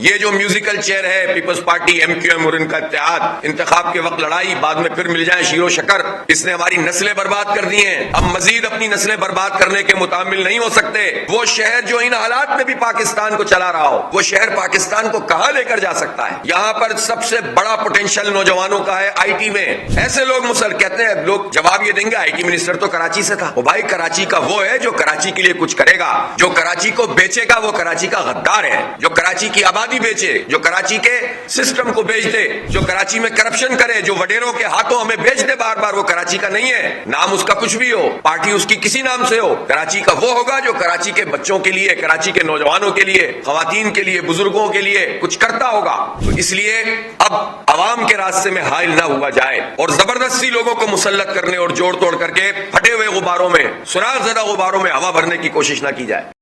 یہ جو musical chair ہے پیپلز پارٹی ایم کیو ایم اور ان کا اتحاد، انتخاب کے وقت لڑائی، بعد میں پھر مل جائے شیر و شکر، اس نے ہماری نسلیں برباد کر دی ہیں۔ اب مزید اپنی نسلیں برباد کرنے کے متعامل نہیں ہو سکتے۔ وہ شہر جو ان حالات میں بھی پاکستان کو چلا رہا ہو، وہ شہر پاکستان کو کہاں لے کر جا سکتا ہے؟ یہاں پر سب سے بڑا پوٹینشیل نوجوانوں کا ہے آئی ٹی میں۔ ایسے لوگ کہتے ہیں، لوگ جواب یہ دیں گے آئی ٹی منسٹر تو کراچی سے تھا۔ وہ بھائی کراچی کا وہ ہے جو کراچی کے لیے کچھ کرے گا، جو کراچی کو بیچے گا وہ کراچی کا غدار ہے، جو کراچی کی آبادی بیچے، جو کراچی کے سسٹم کو بیچ دے، جو کراچی میں کرپشن کرے، جو وڈیروں کے ہاتھوں ہمیں بیچ دے بار بار، وہ کراچی کا نہیں ہے۔ نام اس کا کچھ بھی ہو، پارٹی اس کی کسی نام سے ہو، کراچی کا وہ ہوگا جو کراچی کے بچوں کے لیے، کراچی کے نوجوانوں کے لیے، خواتین کے لیے، بزرگوں کے لیے کچھ کرتا ہوگا۔ تو اس لیے اب عوام کے راستے میں حائل نہ ہوا جائے اور زبردستی لوگوں کو مسلط کرنے اور جوڑ توڑ کر کے پھٹے ہوئے غباروں میں، سراغ زدہ غباروں میں ہوا بھرنے کی کوشش نہ کی جائے۔